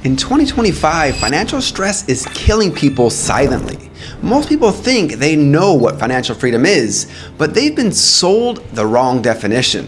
In 2025, financial stress is killing people silently. Most people think they know what financial freedom is, but they've been sold the wrong definition.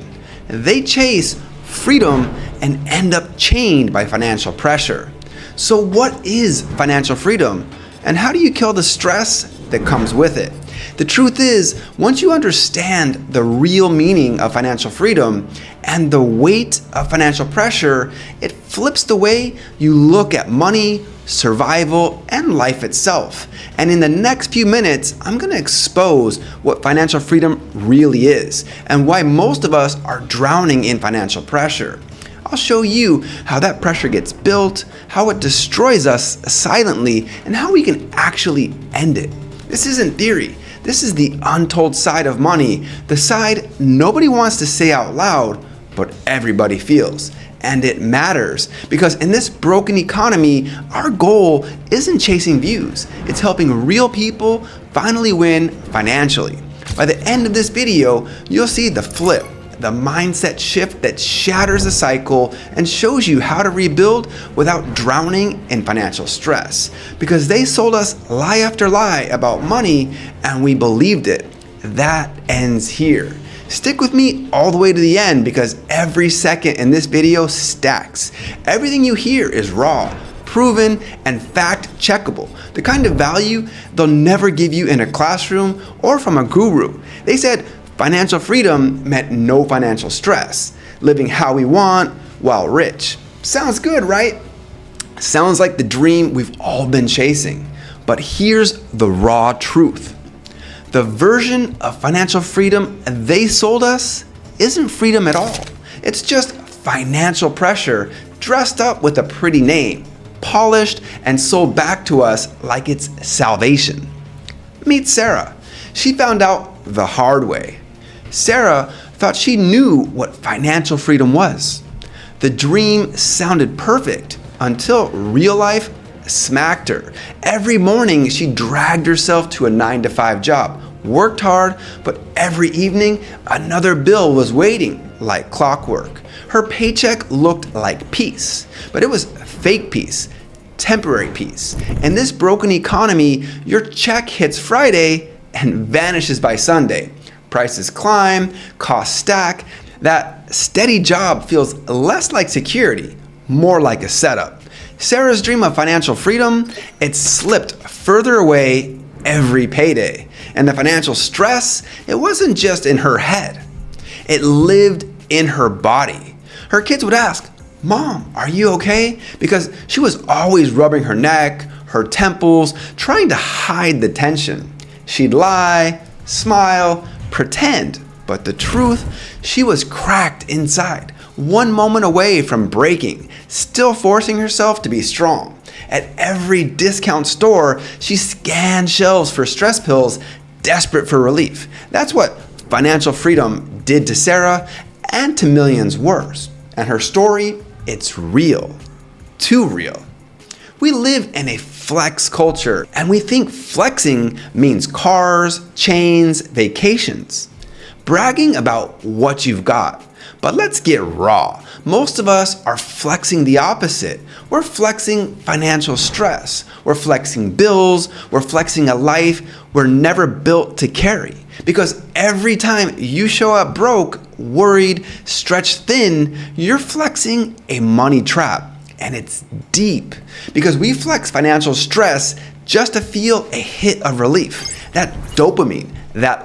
They chase freedom and end up chained by financial pressure. So what is financial freedom? And how do you kill the stress that comes with it? The truth is, once you understand the real meaning of financial freedom and the weight of financial pressure, it flips the way you look at money, survival, and life itself. And in the next few minutes, I'm going to expose what financial freedom really is and why most of us are drowning in financial pressure. I'll show you how that pressure gets built, how it destroys us silently, and how we can actually end it. This isn't theory. This is the untold side of money, the side nobody wants to say out loud, but everybody feels. And it matters because in this broken economy, our goal isn't chasing views. It's helping real people finally win financially. By the end of this video, you'll see the flip, the mindset shift that shatters the cycle and shows you how to rebuild without drowning in financial stress. Because they sold us lie after lie about money and we believed it. That ends here. Stick with me all the way to the end because every second in this video stacks. Everything you hear is raw, proven, and fact checkable. The kind of value they'll never give you in a classroom or from a guru. They said financial freedom meant no financial stress, living how we want while rich. Sounds good, right? Sounds like the dream we've all been chasing. But here's the raw truth. The version of financial freedom they sold us isn't freedom at all. It's just financial pressure dressed up with a pretty name, polished and sold back to us like it's salvation. Meet Sarah. She found out the hard way. Sarah thought she knew what financial freedom was. The dream sounded perfect until real life smacked her. Every morning she dragged herself to a 9-to-5 job, worked hard, but every evening another bill was waiting like clockwork. Her paycheck looked like peace, but it was fake peace, temporary peace. In this broken economy, your check hits Friday and vanishes by Sunday. Prices climb, costs stack. That steady job feels less like security, more like a setup. Sarah's dream of financial freedom, it slipped further away every payday. And the financial stress, it wasn't just in her head. It lived in her body. Her kids would ask, "Mom, are you okay?" Because she was always rubbing her neck, her temples, trying to hide the tension. She'd lie, smile, pretend, but the truth, she was cracked inside, one moment away from breaking, still forcing herself to be strong. At every discount store, she scanned shelves for stress pills, desperate for relief. That's what financial freedom did to Sarah and to millions worse. And her story, it's real, too real. We live in a flex culture, and we think flexing means cars, chains, vacations. Bragging about what you've got. But let's get raw. Most of us are flexing the opposite. We're flexing financial stress. We're flexing bills. We're flexing a life we're never built to carry. Because every time you show up broke, worried, stretched thin, you're flexing a money trap. And it's deep because we flex financial stress just to feel a hit of relief, that dopamine, that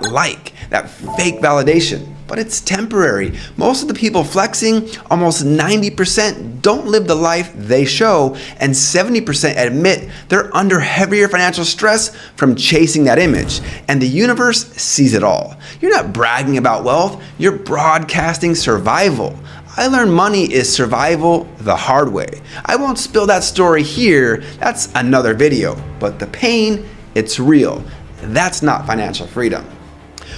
fake validation. But it's temporary. Most of the people flexing, almost 90%, don't live the life they show, and 70% admit they're under heavier financial stress from chasing that image. And the universe sees it all. You're not bragging about wealth, you're broadcasting survival. I learned money is survival the hard way. I won't spill that story here, that's another video. But the pain, it's real. That's not financial freedom.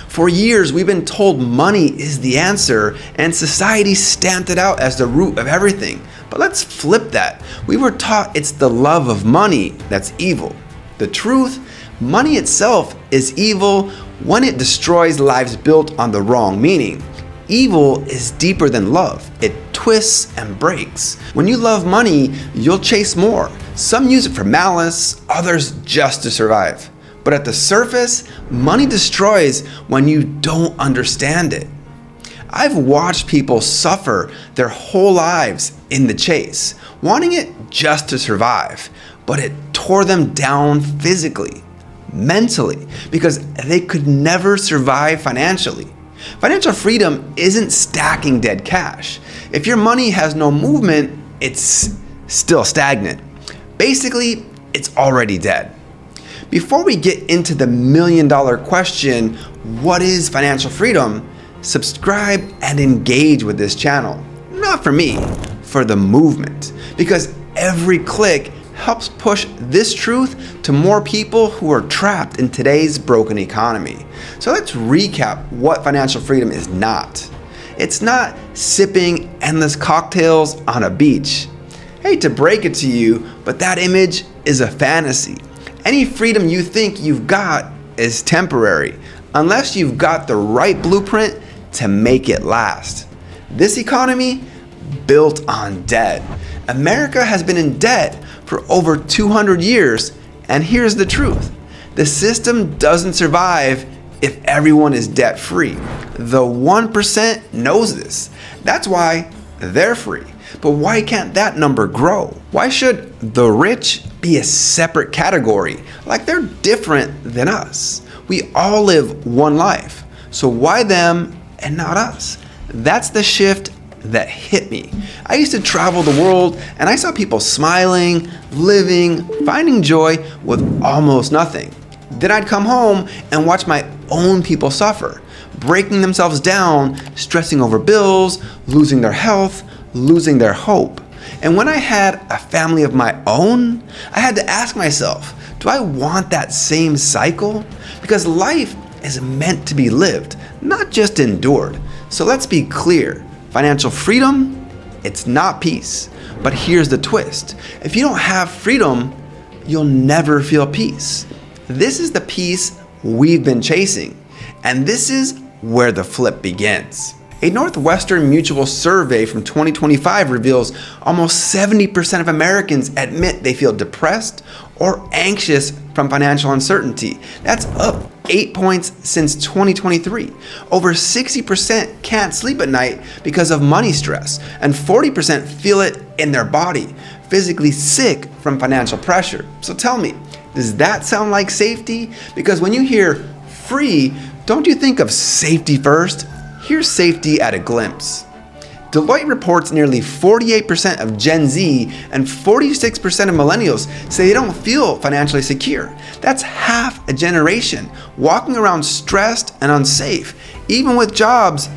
For years, we've been told money is the answer, and society stamped it out as the root of everything. But let's flip that. We were taught it's the love of money that's evil. The truth, money itself is evil when it destroys lives built on the wrong meaning. Evil is deeper than love. It twists and breaks. When you love money, you'll chase more. Some use it for malice, others just to survive. But at the surface, money destroys when you don't understand it. I've watched people suffer their whole lives in the chase, wanting it just to survive, but it tore them down physically, mentally, because they could never survive financially. Financial freedom isn't stacking dead cash. If your money has no movement, it's still stagnant. Basically, it's already dead. Before we get into the million-dollar question, what is financial freedom? Subscribe and engage with this channel. Not for me, for the movement. Because every click helps push this truth to more people who are trapped in today's broken economy. So let's recap what financial freedom is not. It's not sipping endless cocktails on a beach. I hate to break it to you, but that image is a fantasy. Any freedom you think you've got is temporary, unless you've got the right blueprint to make it last. This economy, built on debt. America has been in debt for over 200 years, and here's the truth. The system doesn't survive if everyone is debt-free. The 1% knows this. That's why they're free. But why can't that number grow? Why should the rich be a separate category, like they're different than us? We all live one life, so why them and not us? That's the shift that hit me. I used to travel the world and I saw people smiling, living, finding joy with almost nothing. Then I'd come home and watch my own people suffer, breaking themselves down, stressing over bills, losing their health, losing their hope. And when I had a family of my own, I had to ask myself, do I want that same cycle? Because life is meant to be lived, not just endured. So let's be clear. Financial freedom, it's not peace. But here's the twist. If you don't have freedom, you'll never feel peace. This is the peace we've been chasing. And this is where the flip begins. A Northwestern Mutual survey from 2025 reveals almost 70% of Americans admit they feel depressed or anxious from financial uncertainty. That's up 8 points since 2023. Over 60% can't sleep at night because of money stress, and 40% feel it in their body, physically sick from financial pressure. So tell me, does that sound like safety? Because when you hear free, don't you think of safety first? Here's safety at a glimpse. Deloitte reports nearly 48% of Gen Z and 46% of millennials say they don't feel financially secure. That's half a generation walking around stressed and unsafe, even with jobs,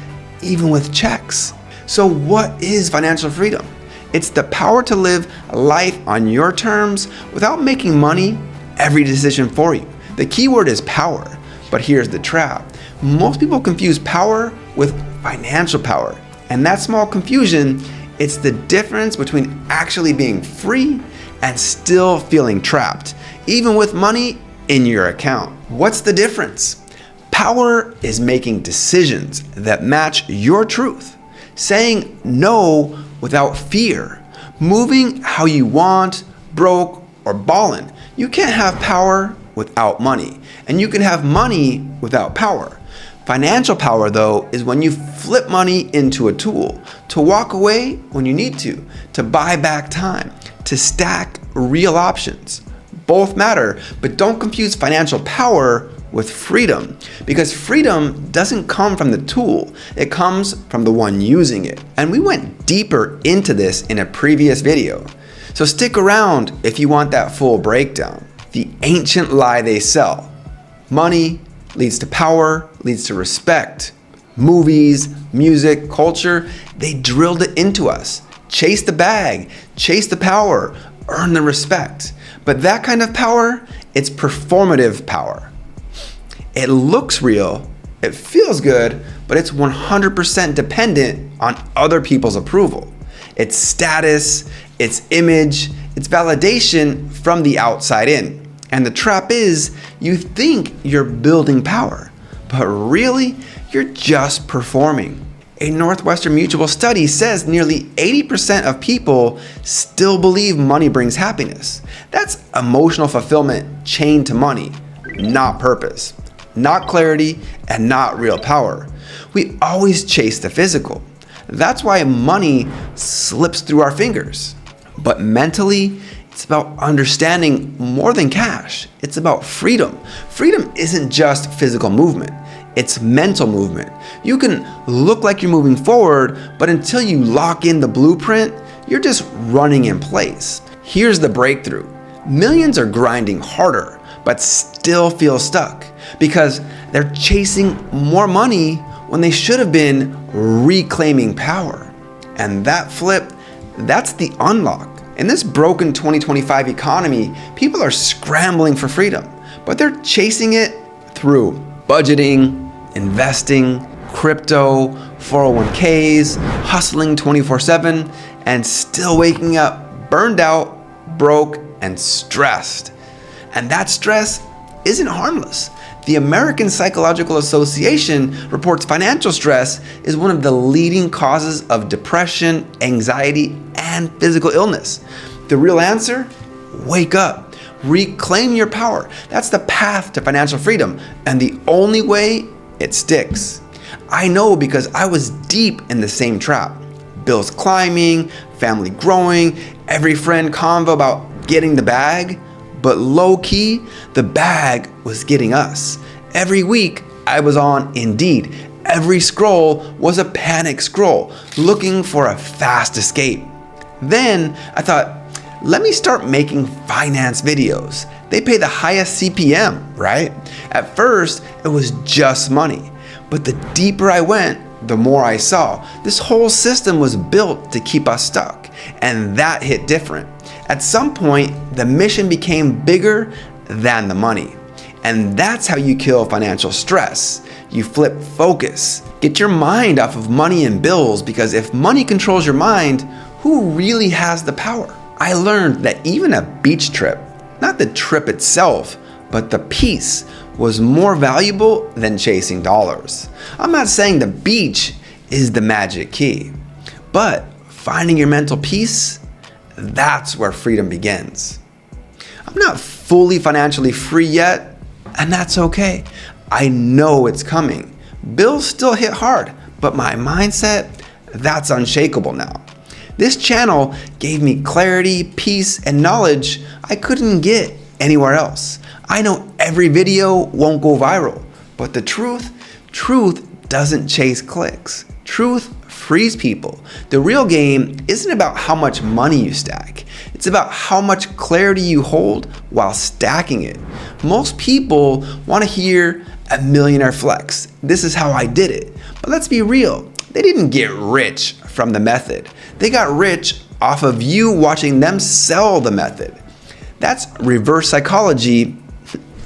even with checks. So what is financial freedom? It's the power to live life on your terms without making money every decision for you. The key word is power, but here's the trap. Most people confuse power with financial power. And that small confusion, it's the difference between actually being free and still feeling trapped, even with money in your account. What's the difference? Power is making decisions that match your truth, saying no without fear, moving how you want, broke or ballin'. You can't have power without money, and you can have money without power. Financial power, though, is when you flip money into a tool, to walk away when you need to buy back time, to stack real options. Both matter, but don't confuse financial power with freedom, because freedom doesn't come from the tool, it comes from the one using it. And we went deeper into this in a previous video. So stick around if you want that full breakdown. The ancient lie they sell. Money leads to power, leads to respect. Movies, music, culture, they drilled it into us. Chase the bag, chase the power, earn the respect. But that kind of power, it's performative power. It looks real, it feels good, but it's 100% dependent on other people's approval. It's status, it's image, it's validation from the outside in. And the trap is, you think you're building power, but really, you're just performing. A Northwestern Mutual study says nearly 80% of people still believe money brings happiness. That's emotional fulfillment chained to money, not purpose, not clarity, and not real power. We always chase the physical. That's why money slips through our fingers. But mentally, it's about understanding more than cash. It's about freedom. Freedom isn't just physical movement. It's mental movement. You can look like you're moving forward, but until you lock in the blueprint, you're just running in place. Here's the breakthrough. Millions are grinding harder, but still feel stuck because they're chasing more money when they should have been reclaiming power. And that flip, that's the unlock. In this broken 2025 economy, people are scrambling for freedom, but they're chasing it through budgeting, investing, crypto, 401ks, hustling 24/7, and still waking up burned out, broke, and stressed. And that stress isn't harmless. The American Psychological Association reports financial stress is one of the leading causes of depression, anxiety, and physical illness. The real answer? Wake up. Reclaim your power. That's the path to financial freedom, and the only way it sticks. I know because I was deep in the same trap. Bills climbing, family growing, every friend convo about getting the bag. But low-key, the bag was getting us. Every week, I was on Indeed. Every scroll was a panic scroll, looking for a fast escape. Then I thought, let me start making finance videos. They pay the highest CPM, right? At first, it was just money. But the deeper I went, the more I saw. This whole system was built to keep us stuck. And that hit different. At some point, the mission became bigger than the money. And that's how you kill financial stress. You flip focus. Get your mind off of money and bills, because if money controls your mind, who really has the power? I learned that even a beach trip, not the trip itself, but the peace, was more valuable than chasing dollars. I'm not saying the beach is the magic key, but finding your mental peace, that's where freedom begins. I'm not fully financially free yet, and that's okay. I know it's coming. Bills still hit hard, but my mindset, that's unshakable now. This channel gave me clarity, peace, and knowledge I couldn't get anywhere else. I know every video won't go viral, but the truth doesn't chase clicks. Truth frees people. The real game isn't about how much money you stack. It's about how much clarity you hold while stacking it. Most people want to hear a millionaire flex. This is how I did it. But let's be real. They didn't get rich from the method. They got rich off of you watching them sell the method. That's reverse psychology,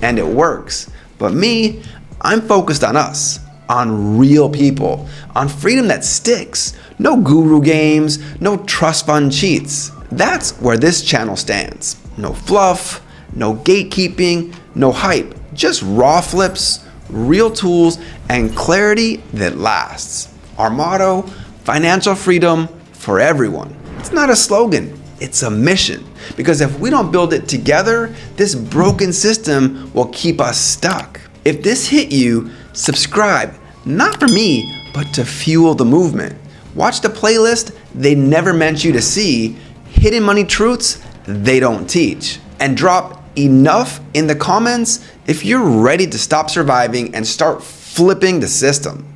and it works. But me, I'm focused on us, on real people, on freedom that sticks. No guru games, no trust fund cheats. That's where this channel stands. No fluff, no gatekeeping, no hype. Just raw flips, real tools, and clarity that lasts. Our motto, financial freedom for everyone. It's not a slogan, it's a mission. Because if we don't build it together, this broken system will keep us stuck. If this hit you, subscribe, not for me, but to fuel the movement. Watch the playlist they never meant you to see, hidden money truths they don't teach. And drop enough in the comments if you're ready to stop surviving and start flipping the system.